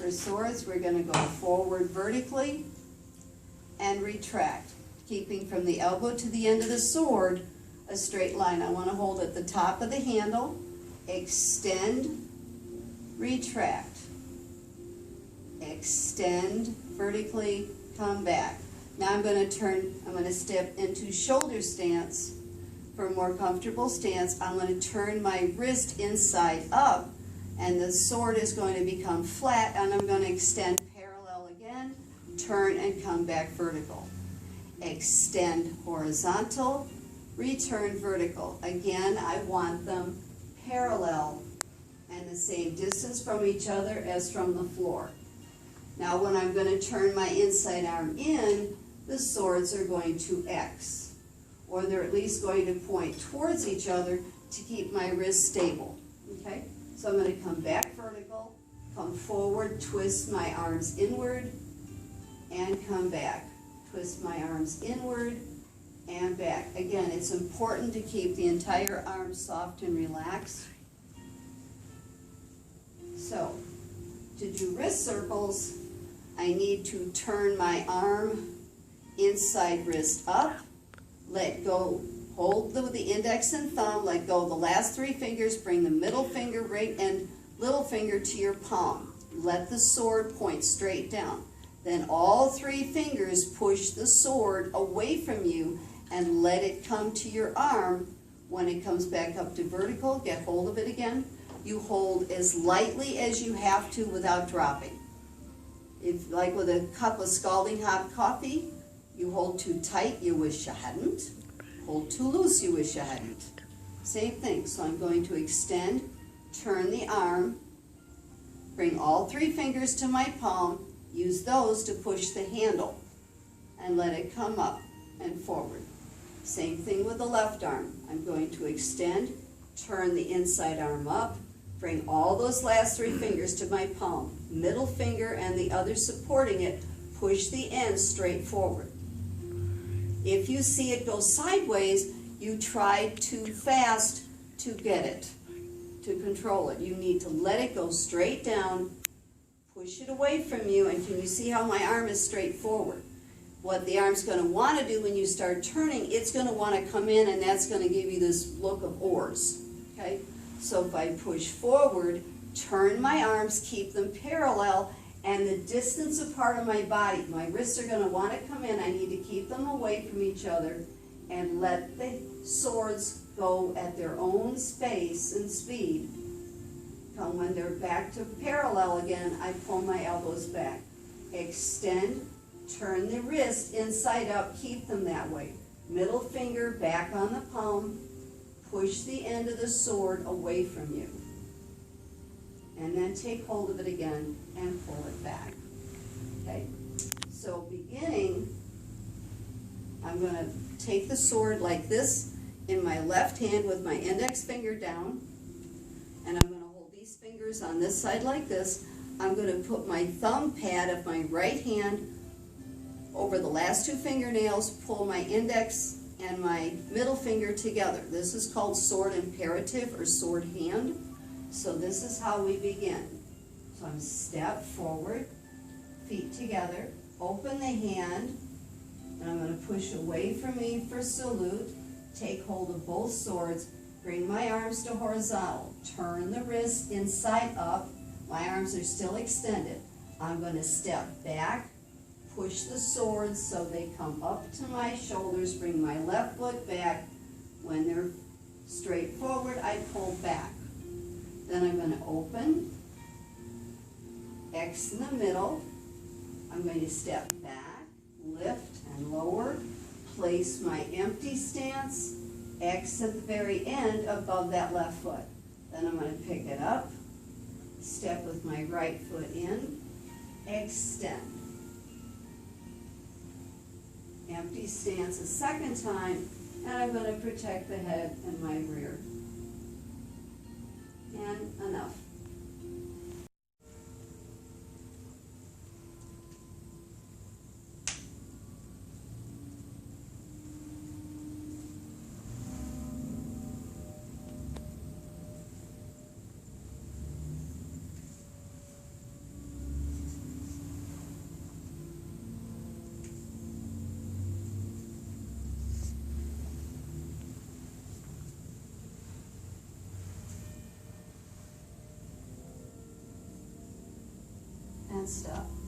For swords, we're going to go forward vertically and retract, keeping from the elbow to the end of the sword a straight line. I want to hold at the top of the handle, extend, retract, extend vertically, come back. Now I'm going to step into shoulder stance. For a more comfortable stance, I'm going to turn my wrist inside up, and the sword is going to become flat, and I'm going to extend parallel again, turn and come back vertical. Extend horizontal, return vertical. Again, I want them parallel and the same distance from each other as from the floor. Now when I'm going to turn my inside arm in, the swords are going to X, or they're at least going to point towards each other to keep my wrist stable. Okay? So I'm going to come back vertical, come forward, twist my arms inward, and come back. Twist my arms inward and back. Again, it's important to keep the entire arm soft and relaxed. So, to do wrist circles, I need to turn my arm inside wrist up, let go, hold the index and thumb, let go of the last three fingers, bring the middle finger, ring, and little finger to your palm. Let the sword point straight down. Then all three fingers push the sword away from you and let it come to your arm. When it comes back up to vertical, get hold of it again. You hold as lightly as you have to without dropping. If, like with a cup of scalding hot coffee, you hold too tight, you wish you hadn't. Hold too loose, you wish you hadn't. Same thing. So I'm going to extend, turn the arm, bring all three fingers to my palm, use those to push the handle, and let it come up and forward. Same thing with the left arm. I'm going to extend, turn the inside arm up, bring all those last three fingers to my palm, middle finger and the other supporting it, push the end straight forward. If you see it go sideways, you try too fast to get it, to control it. You need to let it go straight down, push it away from you, and can you see how my arm is straight forward? What the arm's going to want to do when you start turning, it's going to want to come in, and that's going to give you this look of oars. Okay? So if I push forward, turn my arms, keep them parallel, and the distance apart of my body, my wrists are going to want to come in. I need to keep them away from each other and let the swords go at their own space and speed. Come when they're back to parallel again, I pull my elbows back. Extend, turn the wrist inside up, keep them that way. Middle finger back on the palm, push the end of the sword away from you. And then take hold of it again and pull it back. Okay? So beginning, I'm going to take the sword like this in my left hand with my index finger down, and I'm going to hold these fingers on this side like this. I'm going to put my thumb pad of my right hand over the last two fingernails, pull my index and my middle finger together. This is called sword imperative or sword hand. So this is how we begin. So I'm step forward, feet together, open the hand, and I'm going to push away from me for salute, take hold of both swords, bring my arms to horizontal, turn the wrist inside up, my arms are still extended. I'm going to step back, push the swords so they come up to my shoulders, bring my left foot back. When they're straight forward, I pull back. Then I'm going to open, X in the middle. I'm going to step back, lift and lower, place my empty stance, X at the very end above that left foot. Then I'm going to pick it up, step with my right foot in, extend. Empty stance a second time, and I'm going to protect the head and my rear. And enough. and stop.